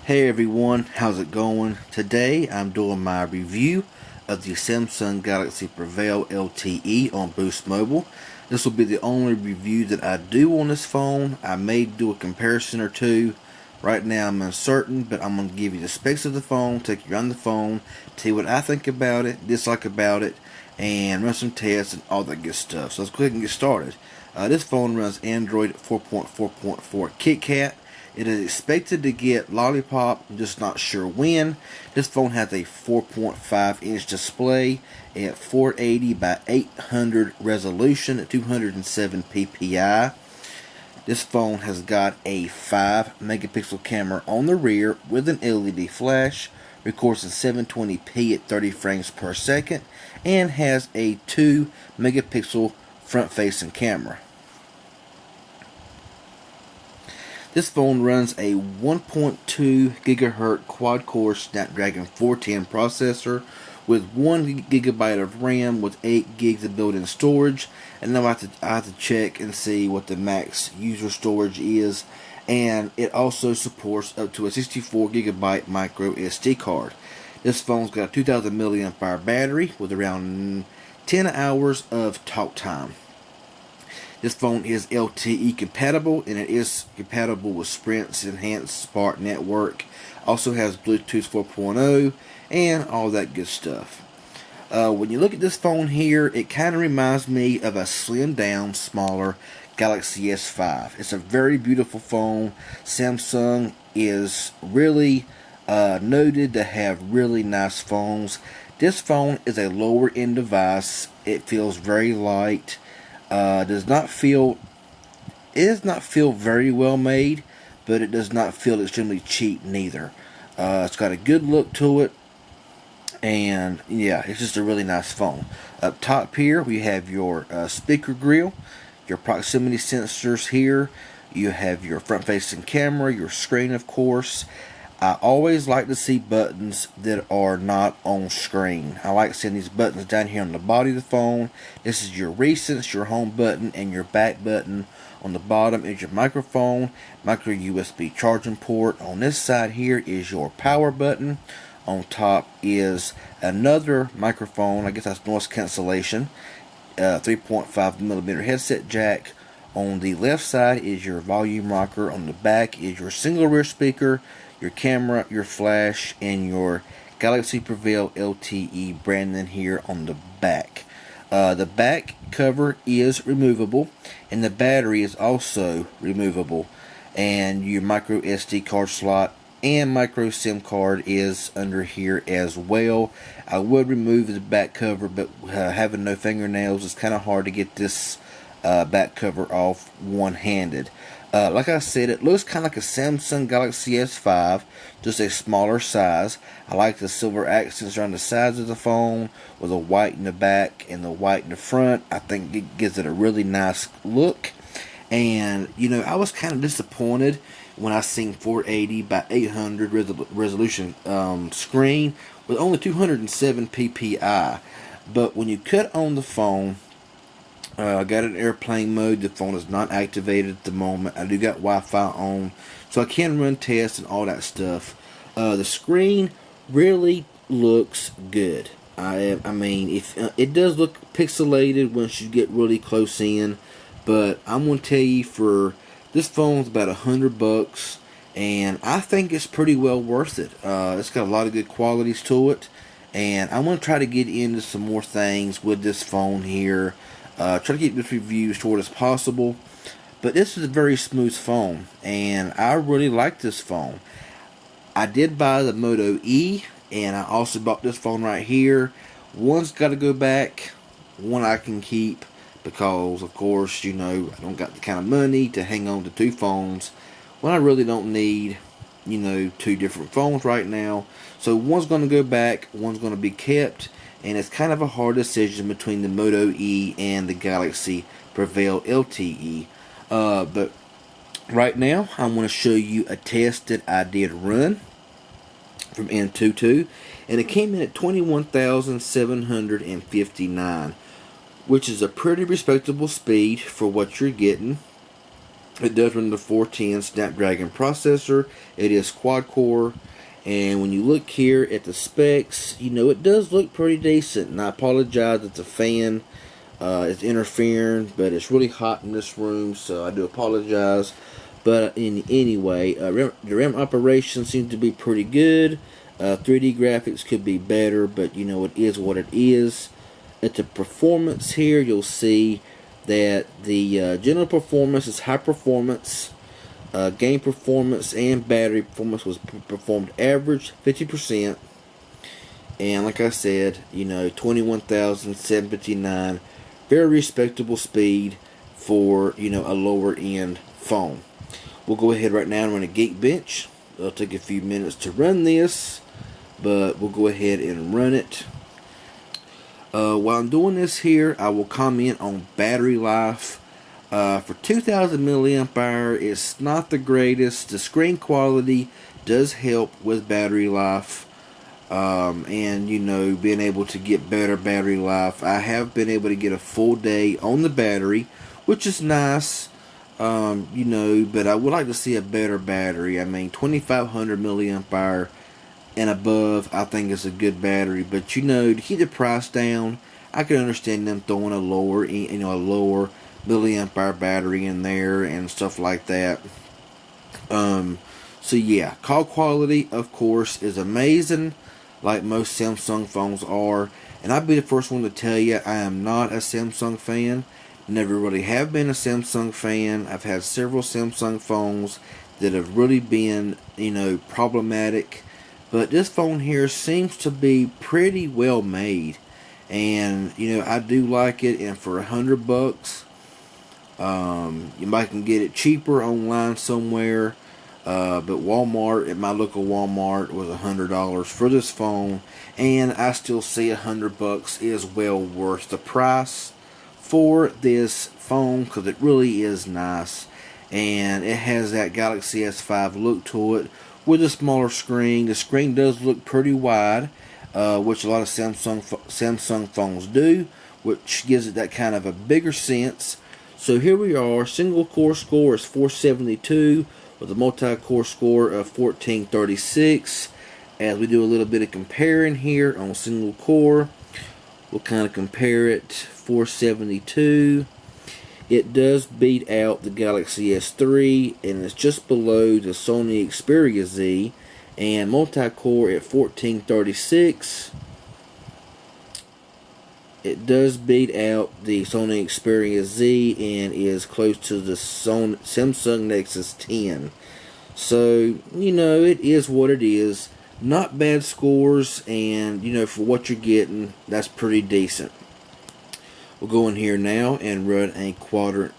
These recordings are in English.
Hey everyone, how's it going? Today I'm doing my review of the Samsung Galaxy Prevail LTE on Boost Mobile. This will be the only review that I do on this phone. I may do a comparison or two. Right now I'm uncertain, but I'm going to give you the specs of the phone, take you around the phone, tell you what I think about it, dislike about it, and run some tests and all that good stuff. So let's go ahead and get started. This phone runs Android 4.4.4 KitKat. It is expected to get Lollipop, I'm just not sure when. This phone has a 4.5 inch display at 480 by 800 resolution at 207 ppi. This phone has got a 5 megapixel camera on the rear with an LED flash, records in 720p at 30 frames per second, and has a 2 megapixel front facing camera. This phone runs a 1.2 GHz quad-core Snapdragon 410 processor with 1 GB of RAM with 8 gigs of built-in storage. And now I have to check and see what the max user storage is. And it also supports up to a 64 GB micro SD card. This phone's got a 2000 mAh battery with around 10 hours of talk time. This phone is LTE compatible, and it is compatible with Sprint's enhanced Spark network. Also has Bluetooth 4.0 and all that good stuff. When you look at this phone here, it kind of reminds me of a slimmed down, smaller Galaxy S5. It's a very beautiful phone. Samsung is really noted to have really nice phones. This phone is a lower end device. It feels very light. It does not feel very well made, but it does not feel extremely cheap neither. It's got a good look to it, and yeah, it's just a really nice phone. Up top here we have your speaker grill, your proximity sensors here, you have your front facing camera, your screen of course. I always like to see buttons that are not on screen. I like seeing these buttons down here on the body of the phone. This is your recents, your home button, and your back button. On the bottom is your microphone, micro USB charging port. On this side here is your power button. On top is another microphone, I guess that's noise cancellation, 3.5mm headset jack. On the left side is your volume rocker. On the back is your single rear speaker, your camera, your flash, and your Galaxy Prevail LTE branding here on the back. The back cover is removable, and the battery is also removable. And your micro SD card slot and micro SIM card is under here as well. I would remove the back cover, but having no fingernails, it's kind of hard to get this back cover off one-handed. Like I said, it looks kind of like a Samsung Galaxy S5, just a smaller size. I like the silver accents around the sides of the phone with the white in the back and the white in the front. I think it gives it a really nice look. And, you know, I was kind of disappointed when I seen 480 by 800 resolution screen with only 207 ppi. But when you cut on the phone, I got it in airplane mode. The phone is not activated at the moment. I do got Wi-Fi on, so I can run tests and all that stuff. The screen really looks good. I mean, if it does look pixelated once you get really close in, but I'm gonna tell you, for this phone's about $100, and I think it's pretty well worth it. It's got a lot of good qualities to it, and I'm gonna try to get into some more things with this phone here. Try to keep this review as short as possible, but this is a very smooth phone, and I really like this phone. I did buy the Moto E, and I also bought this phone right here. One's got to go back, one I can keep, because of course, you know, I don't got the kind of money to hang on to two phones when I really don't need, you know, two different phones right now. So one's going to go back, one's going to be kept. And it's kind of a hard decision between the Moto E and the Galaxy Prevail LTE. But right now, I'm going to show you a test that I did run from Antutu. And it came in at 21,759, which is a pretty respectable speed for what you're getting. It does run the 410 Snapdragon processor. It is quad core. And when you look here at the specs, it does look pretty decent. And I apologize, it's a fan. It's interfering, but it's really hot in this room, so I do apologize. But anyway, the RAM operation seems to be pretty good. 3D graphics could be better, but it is what it is. At the performance here, you'll see that the general performance is high performance. Game performance and battery performance was performed average 50%. And like I said, 21,759, very respectable speed for a lower end phone. We'll go ahead right now and run a Geekbench. It'll take a few minutes to run this, but we'll go ahead and run it. While I'm doing this here, I will comment on battery life. For 2,000 milliamp hour, it's not the greatest. The screen quality does help with battery life, and being able to get better battery life. I have been able to get a full day on the battery, which is nice. But I would like to see a better battery. I mean, 2,500 milliamp hour and above, I think is a good battery. But to keep the price down, I can understand them throwing a lower milliamp hour battery in there and stuff like that. So yeah, call quality, of course, is amazing, like most Samsung phones are. And I'll be the first one to tell you, I am not a Samsung fan. Never really have been a Samsung fan. I've had several Samsung phones that have really been, problematic. But this phone here seems to be pretty well made. And, I do like it. And for $100, you might can get it cheaper online somewhere. But Walmart, at my local Walmart, was $100 for this phone. And I still see $100 is well worth the price for this phone, because it really is nice. And it has that Galaxy S5 look to it with a smaller screen. The screen does look pretty wide, which a lot of Samsung phones do, which gives it that kind of a bigger sense. So here we are. Single core score is 472 with a multi-core score of 1436. As we do a little bit of comparing here on single core, we'll kind of compare it. 472. It does beat out the Galaxy S3, and it's just below the Sony Xperia Z. And multi-core at 1436. It does beat out the Sony Xperia Z and is close to the Samsung Nexus 10. So, it is what it is. Not bad scores, and, for what you're getting, that's pretty decent. We'll go in here now and run a Quadrant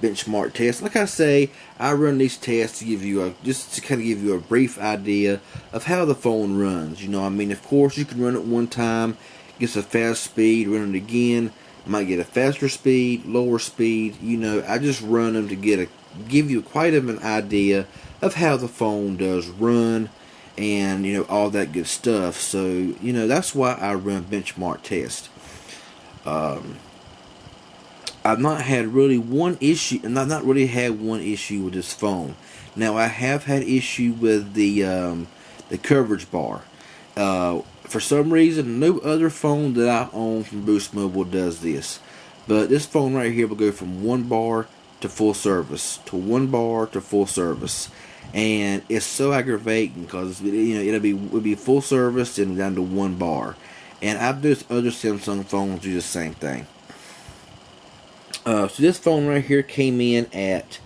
benchmark test. Like I say, I run these tests to give you just to kind of give you a brief idea of how the phone runs. Of course, you can run it one time, gets a fast speed, run it again, might get a faster speed, lower speed. I just run them to give you quite of an idea of how the phone does run, and all that good stuff. So that's why I run benchmark tests. I've not had really one issue, and I've not really had one issue with this phone. Now I have had issue with the coverage bar. For some reason, no other phone that I own from Boost Mobile does this. But this phone right here will go from 1 bar to full service, to 1 bar to full service. And it's so aggravating because it'll be full service and down to 1 bar. And I've noticed other Samsung phones do the same thing. So this phone right here came in at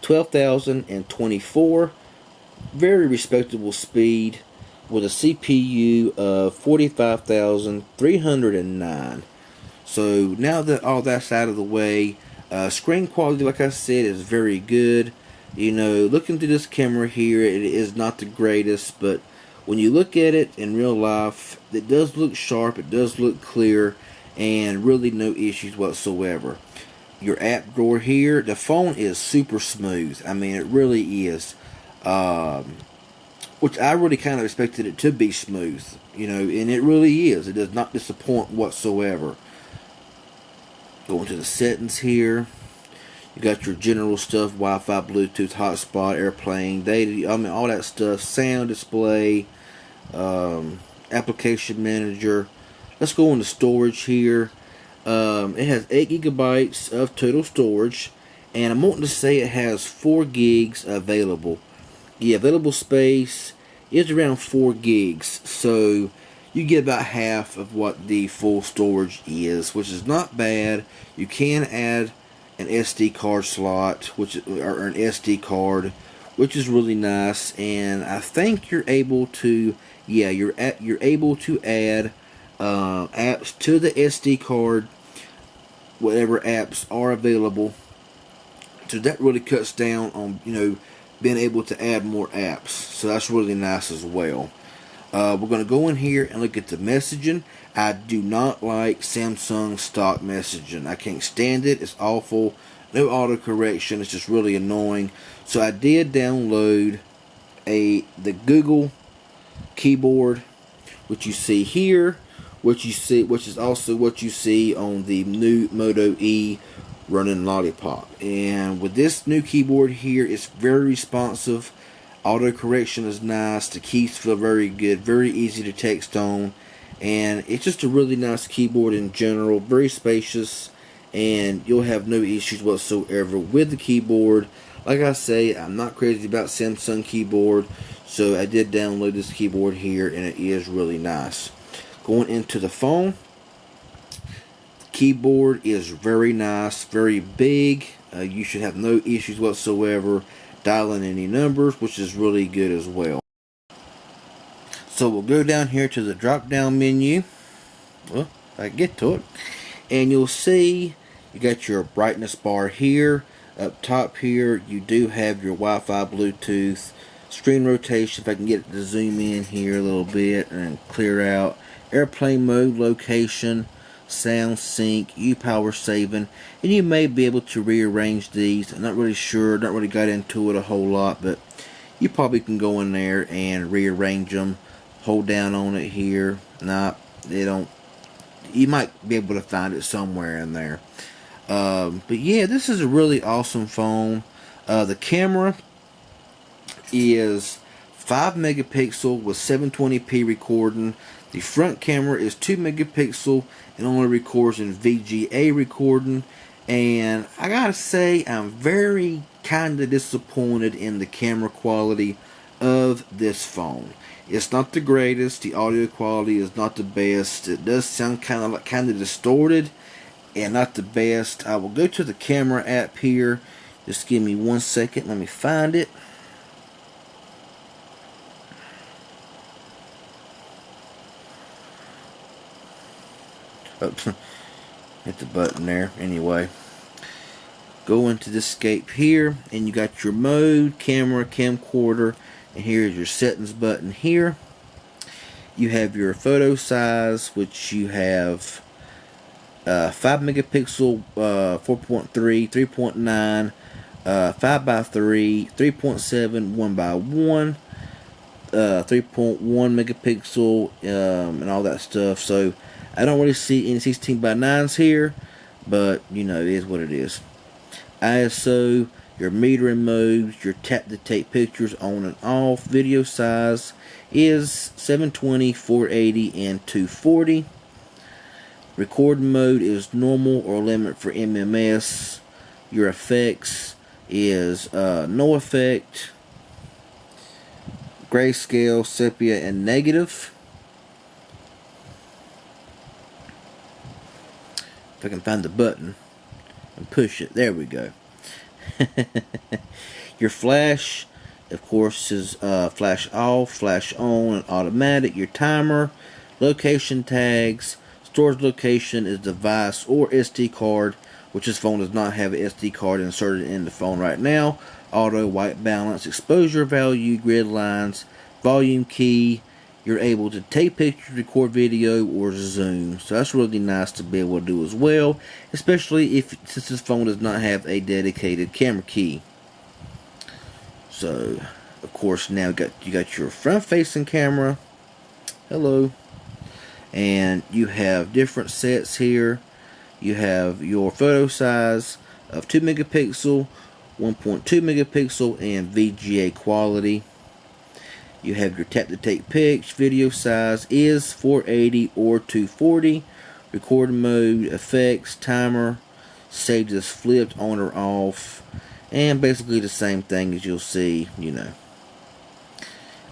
12,024. Very respectable speed with a CPU of 45,309. So now that all that's out of the way, screen quality, like I said, is very good. Looking through this camera here, it is not the greatest, but when you look at it in real life, it does look sharp, it does look clear, and really no issues whatsoever. Your app drawer here, the phone is super smooth. I mean, it really is. Which I really kind of expected it to be smooth, and it really is. It does not disappoint whatsoever. Going to the settings here, You got your general stuff, Wi-Fi, Bluetooth, hotspot, airplane, data, I mean all that stuff, sound display, application manager. Let's go into storage here. It has 8 gigabytes of total storage, and I'm wanting to say it has 4 gigs available. The available space is around 4 gigs, so you get about half of what the full storage is, which is not bad. You can add an SD card slot, or an SD card, which is really nice. And I think you're able to, you're able to add apps to the SD card, whatever apps are available. So that really cuts down on being able to add more apps. So that's really nice as well. We're going to go in here and look at the messaging. I do not like Samsung stock messaging. I can't stand it. It's awful. No autocorrection. It's just really annoying. So I did download the Google keyboard, which you see here, which is also what you see on the new Moto E running Lollipop. And with this new keyboard here, it's very responsive. Auto correction is nice. The keys feel very good, very easy to text on, and it's just a really nice keyboard in general. Very spacious, and you'll have no issues whatsoever with the keyboard. Like I say, I'm not crazy about Samsung keyboard, so I did download this keyboard here, and it is really nice. Going into the phone, the keyboard is very nice, very big. You should have no issues whatsoever dialing any numbers, which is really good as well. So we'll go down here to the drop down menu. Well, if I get to it, and you'll see you got your brightness bar here. Up top here you do have your Wi-Fi, Bluetooth, screen rotation, if I can get it to zoom in here a little bit and clear out, airplane mode, location, sound sync, power saving, and you may be able to rearrange these. I'm not really sure, not really got into it a whole lot, but you probably can go in there and rearrange them. Hold down on it here. Nah, they don't. You might be able to find it somewhere in there. But yeah, this is a really awesome phone. The camera is 5 megapixel with 720p recording. The front camera is 2 megapixel and only records in VGA recording. And I gotta say, I'm very kinda disappointed in the camera quality of this phone. It's not the greatest. The audio quality is not the best. It does sound kinda distorted and not the best. I will go to the camera app here. Just give me 1 second. Let me find it. Oops. Hit the button there. Anyway, go into the escape here, and you got your mode, camera, camcorder, and here's your settings button here. You have your photo size, which you have 5 megapixel, 4.3, 3.9, 5x3, 3.7, 1x1, 3.1 megapixel, and all that stuff. So I don't really see any 16x9s here, but it is what it is. ISO, your metering modes, your tap to take pictures on and off. Video size is 720, 480, and 240. Recording mode is normal or limit for MMS. Your effects is no effect, grayscale, sepia, and negative. If I can find the button and push it, there we go. Your flash, of course, is flash off, flash on, and automatic. Your timer, location tags, storage location is device or SD card, which this phone does not have an SD card inserted in the phone right now. Auto, white balance, exposure value, grid lines, volume key. You're able to take pictures, record video, or zoom. So that's really nice to be able to do as well, especially since this phone does not have a dedicated camera key. So, of course, now you got your front-facing camera. Hello. And you have different sets here. You have your photo size, of 2 megapixel, 1.2 megapixel, and VGA quality. You have your tap to take pics. Video size is 480 or 240. Record mode, effects, timer, stage is flipped on or off, and basically the same thing as you'll see, you know.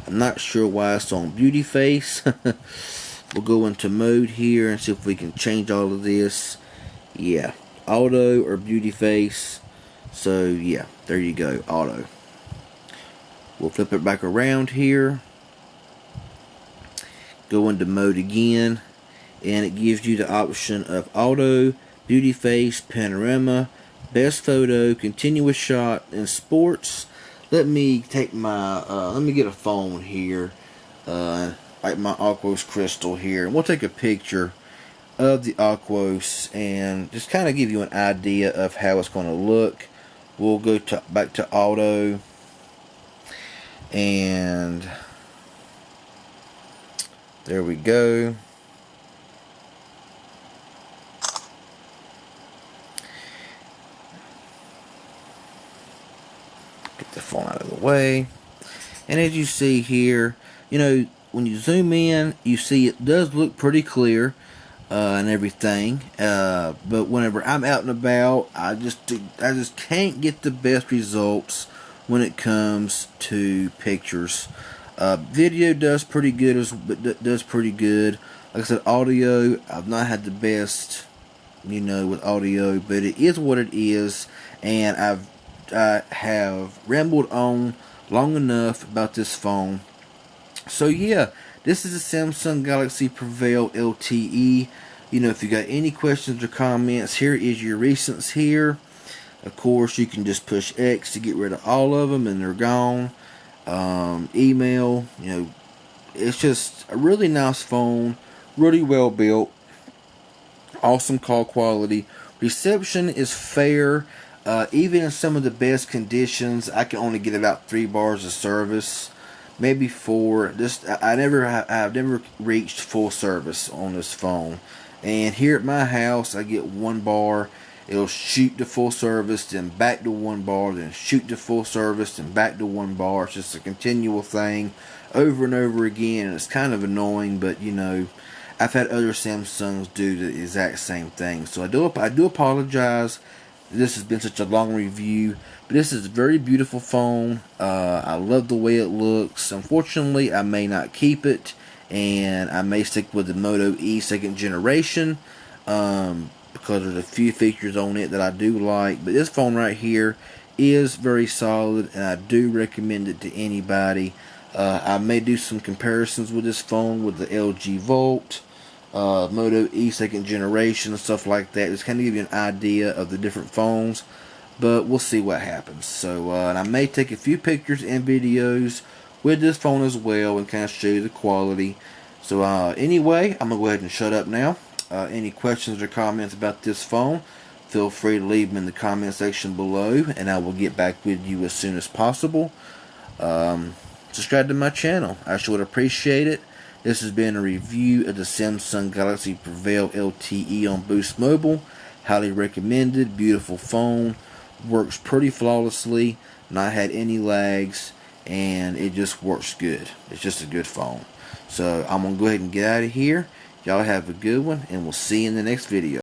I'm not sure why it's on beauty face. We'll go into mode here and see if we can change all of this. Yeah, auto or beauty face. So yeah, there you go, auto. We'll flip it back around here. Go into mode again, and it gives you the option of auto, beauty face, panorama, best photo, continuous shot, and sports. Let me take my, let me get a phone here, like my Aquos Crystal here, and we'll take a picture of the Aquos and just kind of give you an idea of how it's going to look. We'll go back to auto, and there we go. Get the phone out of the way. And as you see here, you know, when you zoom in, you see it does look pretty clear and everything. But whenever I'm out and about, I just can't get the best results when it comes to pictures. Video does pretty good, Like I said, audio, I've not had the best, you know, with audio, but it is what it is, and I have rambled on long enough about this phone. So yeah, this is the Samsung Galaxy Prevail LTE. You know, if you got any questions or comments, here is your recents here. Of course, you can just push X to get rid of all of them and they're gone. Email, you know, it's just a really nice phone, really well built, awesome call quality. Reception is fair. Even in some of the best conditions, I can only get about 3 bars of service, maybe 4. I've never reached full service on this phone. And here at my house, I get 1 bar. It'll shoot to full service, then back to 1 bar, then shoot to full service, then back to 1 bar. It's just a continual thing, over and over again. And it's kind of annoying, but you know, I've had other Samsungs do the exact same thing. So I do apologize. This has been such a long review, but this is a very beautiful phone. I love the way it looks. Unfortunately, I may not keep it, and I may stick with the Moto E 2nd generation, because there's a few features on it that I do like. But this phone right here is very solid, and I do recommend it to anybody. I may do some comparisons with this phone with the LG Volt, Moto E 2nd generation, and stuff like that. Just kind of give you an idea of the different phones, but we'll see what happens. So and I may take a few pictures and videos with this phone as well and kind of show you the quality. So anyway, I'm gonna go ahead and shut up now. Any questions or comments about this phone, feel free to leave them in the comment section below, and I will get back with you as soon as possible. Subscribe to my channel, I sure would appreciate it. This has been a review of the Samsung Galaxy Prevail LTE on Boost Mobile. Highly recommended, beautiful phone, works pretty flawlessly, not had any lags, and it just works good. It's just a good phone. So I'm going to go ahead and get out of here. Y'all have a good one, and we'll see you in the next video.